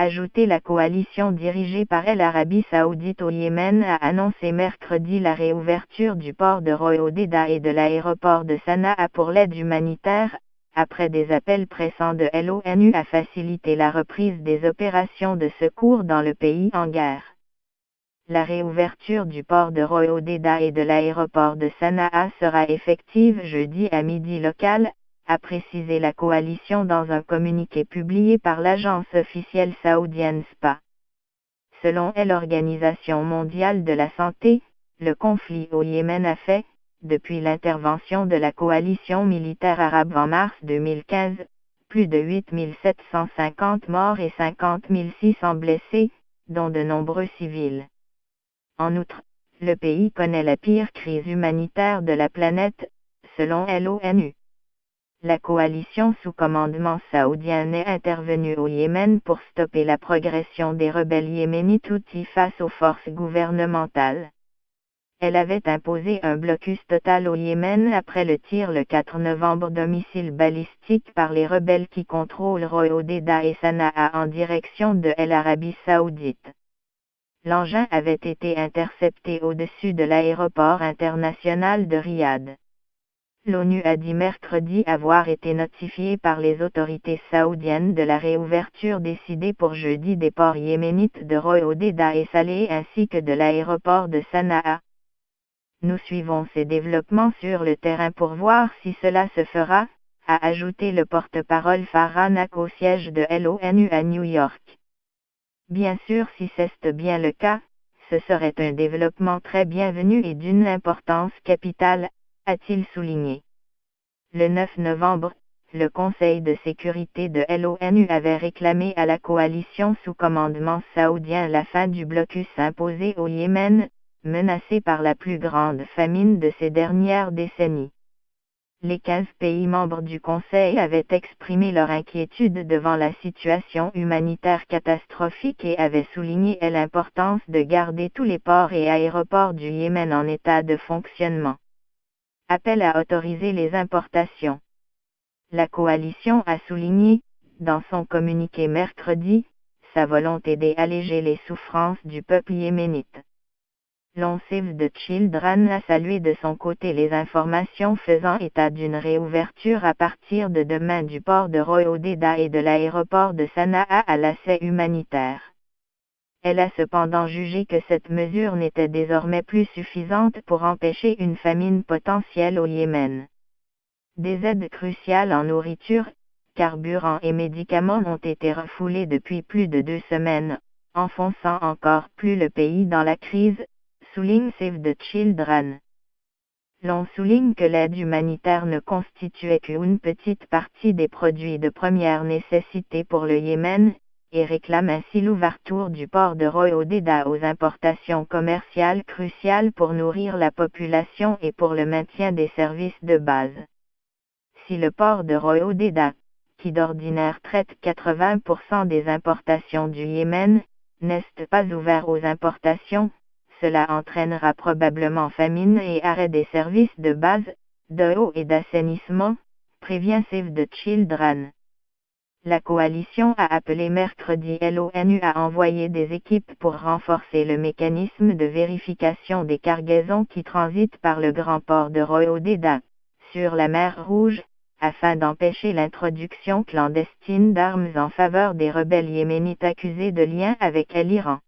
Ajouté, la coalition dirigée par l'Arabie Saoudite au Yémen a annoncé mercredi la réouverture du port de Ro'odeda et de l'aéroport de Sanaa pour l'aide humanitaire, après des appels pressants de l'ONU à faciliter la reprise des opérations de secours dans le pays en guerre. La réouverture du port de Ro'odeda et de l'aéroport de Sanaa sera effective jeudi à midi local, a précisé la coalition dans un communiqué publié par l'agence officielle saoudienne SPA. Selon l'Organisation mondiale de la santé, le conflit au Yémen a fait, depuis l'intervention de la coalition militaire arabe en mars 2015, plus de 8 750 morts et 50 600 blessés, dont de nombreux civils. En outre, le pays connaît la pire crise humanitaire de la planète, selon l'ONU. La coalition sous commandement saoudien est intervenue au Yémen pour stopper la progression des rebelles yéménites Houthis face aux forces gouvernementales. Elle avait imposé un blocus total au Yémen après le tir le 4 novembre d'un missile balistique par les rebelles qui contrôlent Ro'odeda et Sanaa en direction de l'Arabie Saoudite. L'engin avait été intercepté au-dessus de l'aéroport international de Riyad. L'ONU a dit mercredi avoir été notifiée par les autorités saoudiennes de la réouverture décidée pour jeudi des ports yéménites de Ro'odeda et Salé ainsi que de l'aéroport de Sanaa. Nous suivons ces développements sur le terrain pour voir si cela se fera, a ajouté le porte-parole Farhan Haq au siège de l'ONU à New York. Bien sûr, si c'est bien le cas, ce serait un développement très bienvenu et d'une importance capitale, a-t-il souligné. Le 9 novembre, le Conseil de sécurité de l'ONU avait réclamé à la coalition sous commandement saoudien la fin du blocus imposé au Yémen, menacé par la plus grande famine de ces dernières décennies. Les 15 pays membres du Conseil avaient exprimé leur inquiétude devant la situation humanitaire catastrophique et avaient souligné l'importance de garder tous les ports et aéroports du Yémen en état de fonctionnement. Appel à autoriser les importations. La coalition a souligné, dans son communiqué mercredi, sa volonté d'alléger les souffrances du peuple yéménite. Save the Children a salué de son côté les informations faisant état d'une réouverture à partir de demain du port de Ro'odeda et de l'aéroport de Sanaa à l'accès humanitaire. Elle a cependant jugé que cette mesure n'était désormais plus suffisante pour empêcher une famine potentielle au Yémen. Des aides cruciales en nourriture, carburant et médicaments ont été refoulées depuis plus de 2 semaines, enfonçant encore plus le pays dans la crise, souligne Save the Children. L'on souligne que l'aide humanitaire ne constituait qu'une petite partie des produits de première nécessité pour le Yémen, et réclame ainsi l'ouverture du port de Ro'odeda aux importations commerciales cruciales pour nourrir la population et pour le maintien des services de base. Si le port de Ro'odeda, qui d'ordinaire traite 80% des importations du Yémen, n'est pas ouvert aux importations, cela entraînera probablement famine et arrêt des services de base, d'eau et d'assainissement, prévient Save the Children. La coalition a appelé mercredi l'ONU à envoyer des équipes pour renforcer le mécanisme de vérification des cargaisons qui transitent par le grand port de Ro'odeda, sur la mer Rouge, afin d'empêcher l'introduction clandestine d'armes en faveur des rebelles yéménites accusés de lien avec l'Iran.